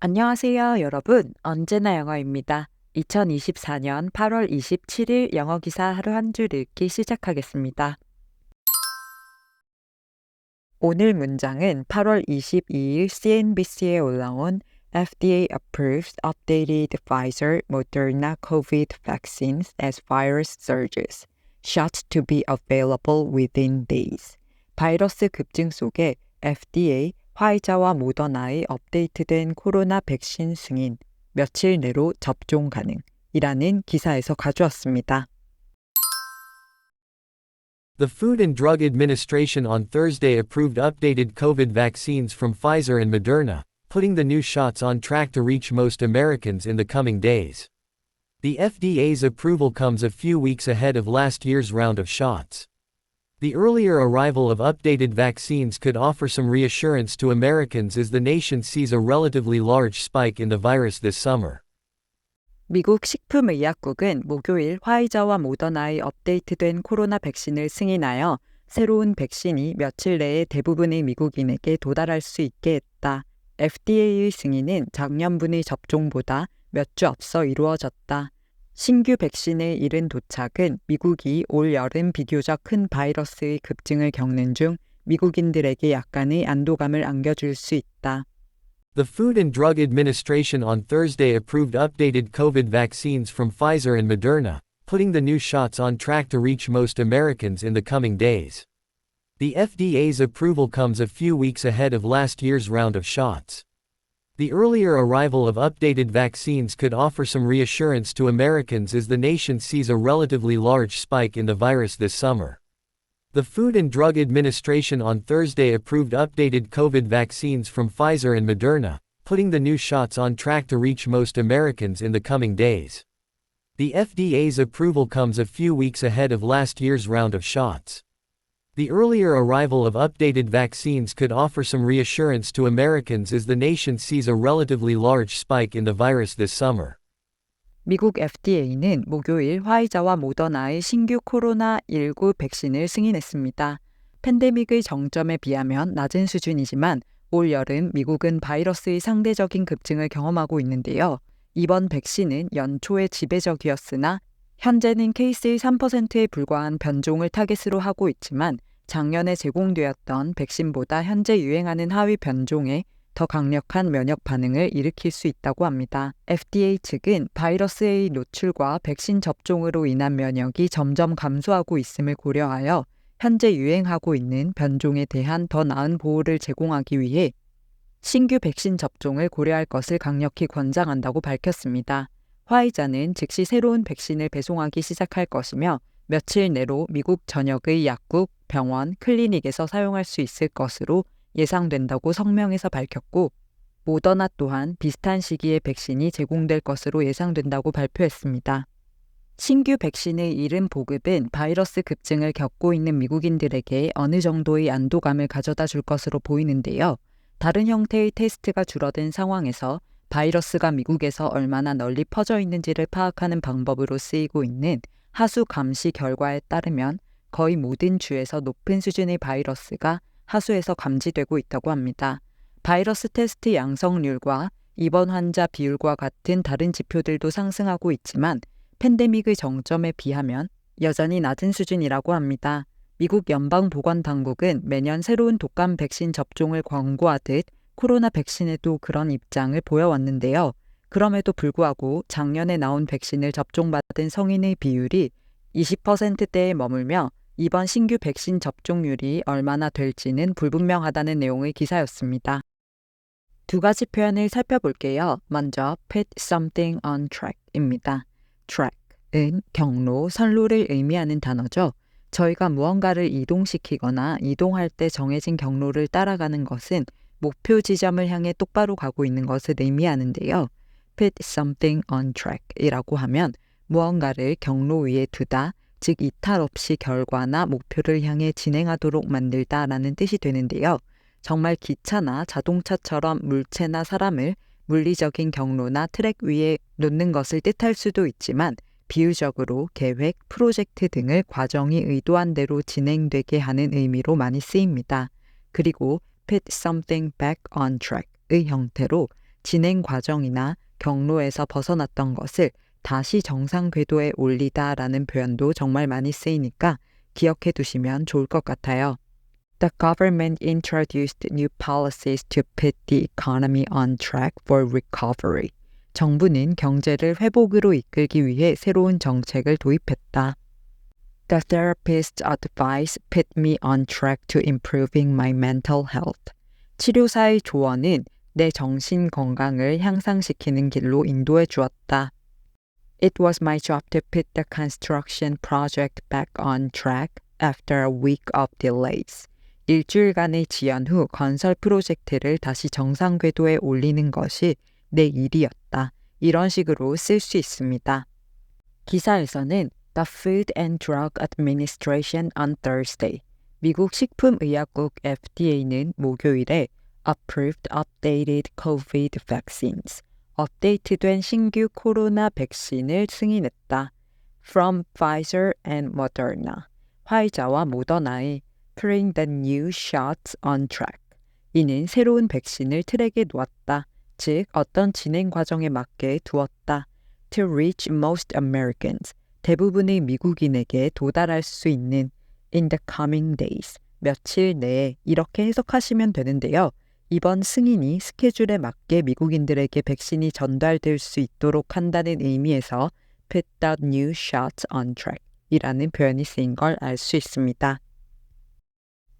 안녕하세요, 여러분. 언제나 영어입니다. 2024년 8월 27일 영어 기사 하루 한 줄 읽기 시작하겠습니다. 오늘 문장은 8월 22일 CNBC에 올라온 FDA approves updated Pfizer Moderna COVID vaccines as virus surges. Shots to be available within days. 바이러스 급증 속에 FDA 화이자와 모더나의 업데이트된 코로나 백신 승인, 며칠 내로 접종 가능이라는 기사에서 가져왔습니다. The Food and Drug Administration on Thursday approved updated COVID vaccines from Pfizer and Moderna, putting the new shots on track to reach most Americans in the coming days. The FDA's approval comes a few weeks ahead of last year's round of shots. The earlier arrival of updated vaccines could offer some reassurance to Americans as the nation sees a relatively large spike in the virus this summer. 미국 식품의약국은 목요일 화이자와 모더나의 업데이트된 코로나 백신을 승인하여 새로운 백신이 며칠 내에 대부분의 미국인에게 도달할 수 있게 했다. FDA의 승인은 작년분의 접종보다 몇 주 앞서 이루어졌다. 신규 백신의 이른 도착은 미국이 올 여름 비교적 큰 바이러스의 급증을 겪는 중 미국인들에게 약간의 안도감을 안겨줄 수 있다. The Food and Drug Administration on Thursday approved updated COVID vaccines from Pfizer and Moderna, putting the new shots on track to reach most Americans in the coming days. The FDA's approval comes a few weeks ahead of last year's round of shots. The earlier arrival of updated vaccines could offer some reassurance to Americans as the nation sees a relatively large spike in the virus this summer. The Food and Drug Administration on Thursday approved updated COVID vaccines from Pfizer and Moderna, putting the new shots on track to reach most Americans in the coming days. The FDA's approval comes a few weeks ahead of last year's round of shots. The earlier arrival of updated vaccines could offer some reassurance to Americans as the nation sees a relatively large spike in the virus this summer. 미국 FDA는 목요일 화이자와 모더나의 신규 코로나19 백신을 승인했습니다. 팬데믹의 정점에 비하면 낮은 수준이지만 올 여름 미국은 바이러스의 상대적인 급증을 경험하고 있는데요. 이번 백신은 연초에 지배적이었으나 현재는 케이스의 3%에 불과한 변종을 타겟으로 하고 있지만 작년에 제공되었던 백신보다 현재 유행하는 하위 변종에 더 강력한 면역 반응을 일으킬 수 있다고 합니다. FDA 측은 바이러스의 노출과 백신 접종으로 인한 면역이 점점 감소하고 있음을 고려하여 현재 유행하고 있는 변종에 대한 더 나은 보호를 제공하기 위해 신규 백신 접종을 고려할 것을 강력히 권장한다고 밝혔습니다. 화이자는 즉시 새로운 백신을 배송하기 시작할 것이며 며칠 내로 미국 전역의 약국, 병원, 클리닉에서 사용할 수 있을 것으로 예상된다고 성명에서 밝혔고, 모더나 또한 비슷한 시기에 백신이 제공될 것으로 예상된다고 발표했습니다. 신규 백신의 이른 보급은 바이러스 급증을 겪고 있는 미국인들에게 어느 정도의 안도감을 가져다 줄 것으로 보이는데요. 다른 형태의 테스트가 줄어든 상황에서 바이러스가 미국에서 얼마나 널리 퍼져 있는지를 파악하는 방법으로 쓰이고 있는 하수 감시 결과에 따르면 거의 모든 주에서 높은 수준의 바이러스가 하수에서 감지되고 있다고 합니다. 바이러스 테스트 양성률과 입원 환자 비율과 같은 다른 지표들도 상승하고 있지만 팬데믹의 정점에 비하면 여전히 낮은 수준이라고 합니다. 미국 연방보건당국은 매년 새로운 독감 백신 접종을 광고하듯 코로나 백신에도 그런 입장을 보여왔는데요. 그럼에도 불구하고 작년에 나온 백신을 접종받은 성인의 비율이 20%대에 머물며 이번 신규 백신 접종률이 얼마나 될지는 불분명하다는 내용의 기사였습니다. 두 가지 표현을 살펴볼게요. 먼저 put something on track입니다. track은 경로, 선로를 의미하는 단어죠. 저희가 무언가를 이동시키거나 이동할 때 정해진 경로를 따라가는 것은 목표 지점을 향해 똑바로 가고 있는 것을 의미하는데요. put something on track이라고 하면 무언가를 경로 위에 두다, 즉 이탈 없이 결과나 목표를 향해 진행하도록 만들다라는 뜻이 되는데요. 정말 기차나 자동차처럼 물체나 사람을 물리적인 경로나 트랙 위에 놓는 것을 뜻할 수도 있지만 비유적으로 계획, 프로젝트 등을 과정이 의도한 대로 진행되게 하는 의미로 많이 쓰입니다. 그리고 put something back on track의 형태로 진행 과정이나 경로에서 벗어났던 것을 다시 정상 궤도에 올리다라는 표현도 정말 많이 쓰이니까 기억해 두시면 좋을 것 같아요. The government introduced new policies to put the economy on track for recovery. 정부는 경제를 회복으로 이끌기 위해 새로운 정책을 도입했다. The therapist's advice put me on track to improving my mental health. 치료사의 조언은 내 정신 건강을 향상시키는 길로 인도해 주었다. It was my job to put the construction project back on track after a week of delays. 일주일간의 지연 후 건설 프로젝트를 다시 정상 궤도에 올리는 것이 내 일이었다. 이런 식으로 쓸 수 있습니다. 기사에서는 The Food and Drug Administration on Thursday, 미국 식품의약국 FDA는 목요일에 approved updated COVID vaccines, 업데이트된 신규 코로나 백신을 승인했다. From Pfizer and Moderna, 화이자와 모더나의 putting the new shots on track. 이는 새로운 백신을 트랙에 놓았다. 즉, 어떤 진행 과정에 맞게 두었다. To reach most Americans, 대부분의 미국인에게 도달할 수 있는 in the coming days, 며칠 내에 이렇게 해석하시면 되는데요. 이번 승인이 스케줄에 맞게 미국인들에게 백신이 전달될 수 있도록 한다는 의미에서 put the new shots on track 이라는 표현이 쓰인 걸 알 수 있습니다.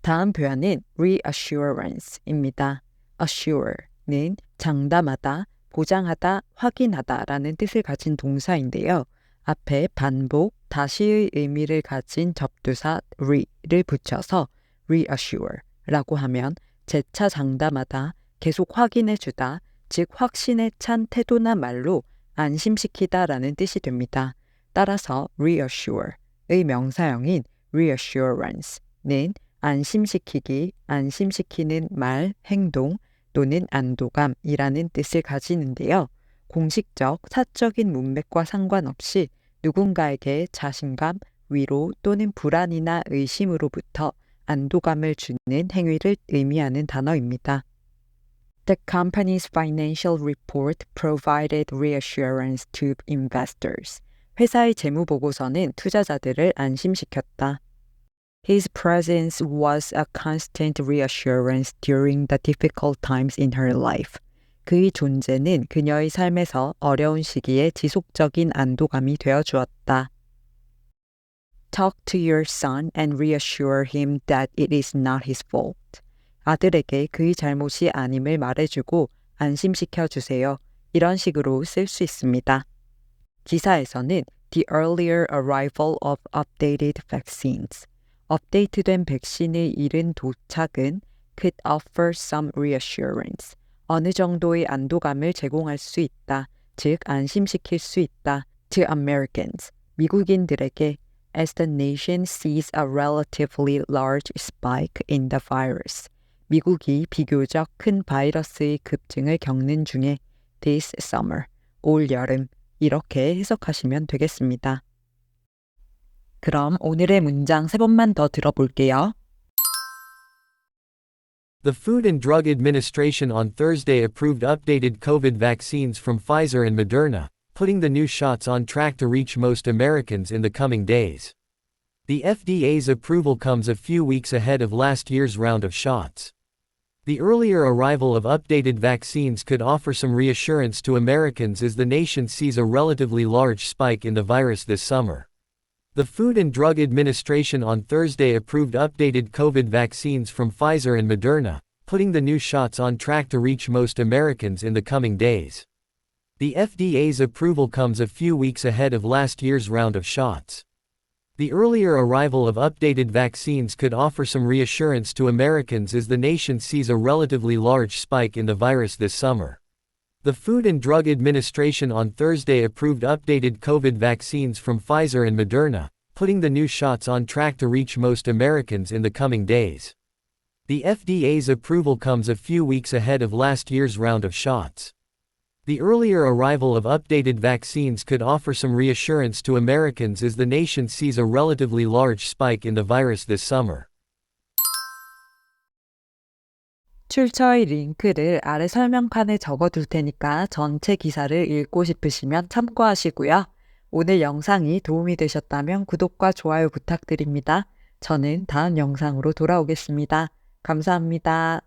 다음 표현은 reassurance입니다. assure는 장담하다, 보장하다, 확인하다 라는 뜻을 가진 동사인데요. 앞에 반복, 다시의 의미를 가진 접두사 re를 붙여서 reassure라고 하면 재차 장담하다, 계속 확인해주다, 즉 확신에 찬 태도나 말로 안심시키다 라는 뜻이 됩니다. 따라서 reassure의 명사형인 reassurance는 안심시키기, 안심시키는 말, 행동 또는 안도감이라는 뜻을 가지는데요. 공식적, 사적인 문맥과 상관없이 누군가에게 자신감, 위로 또는 불안이나 의심으로부터 안도감을 주는 행위를 의미하는 단어입니다. The company's financial report provided reassurance to investors. 회사의 재무보고서는 투자자들을 안심시켰다. His presence was a constant reassurance during the difficult times in her life. 그의 존재는 그녀의 삶에서 어려운 시기에 지속적인 안도감이 되어 주었다. Talk to your son and reassure him that it is not his fault. 아들에게 그의 잘못이 아님을 말해주고 안심시켜 주세요. 이런 식으로 쓸 수 있습니다. 기사에서는 the earlier arrival of updated vaccines, 업데이트된 백신의 이른 도착은 could offer some reassurance, 어느 정도의 안도감을 제공할 수 있다, 즉 안심시킬 수 있다, to Americans, 미국인들에게 as the nation sees a relatively large spike in the virus, 미국이 비교적 큰 바이러스의 급증을 겪는 중에 this summer, 올 여름, 이렇게 해석하시면 되겠습니다. 그럼 오늘의 문장 3번만 더 들어볼게요. The Food and Drug Administration on Thursday approved updated COVID vaccines from Pfizer and Moderna, putting the new shots on track to reach most Americans in the coming days. The FDA's approval comes a few weeks ahead of last year's round of shots. The earlier arrival of updated vaccines could offer some reassurance to Americans as the nation sees a relatively large spike in the virus this summer. The Food and Drug Administration on Thursday approved updated COVID vaccines from Pfizer and Moderna, putting the new shots on track to reach most Americans in the coming days. The FDA's approval comes a few weeks ahead of last year's round of shots. The earlier arrival of updated vaccines could offer some reassurance to Americans as the nation sees a relatively large spike in the virus this summer. The Food and Drug Administration on Thursday approved updated COVID vaccines from Pfizer and Moderna, putting the new shots on track to reach most Americans in the coming days. The FDA's approval comes a few weeks ahead of last year's round of shots. The earlier arrival of updated vaccines could offer some reassurance to Americans as the nation sees a relatively large spike in the virus this summer. 출처의 링크를 아래 설명칸에 적어둘 테니까 전체 기사를 읽고 싶으시면 참고하시고요. 오늘 영상이 도움이 되셨다면 구독과 좋아요 부탁드립니다. 저는 다음 영상으로 돌아오겠습니다. 감사합니다.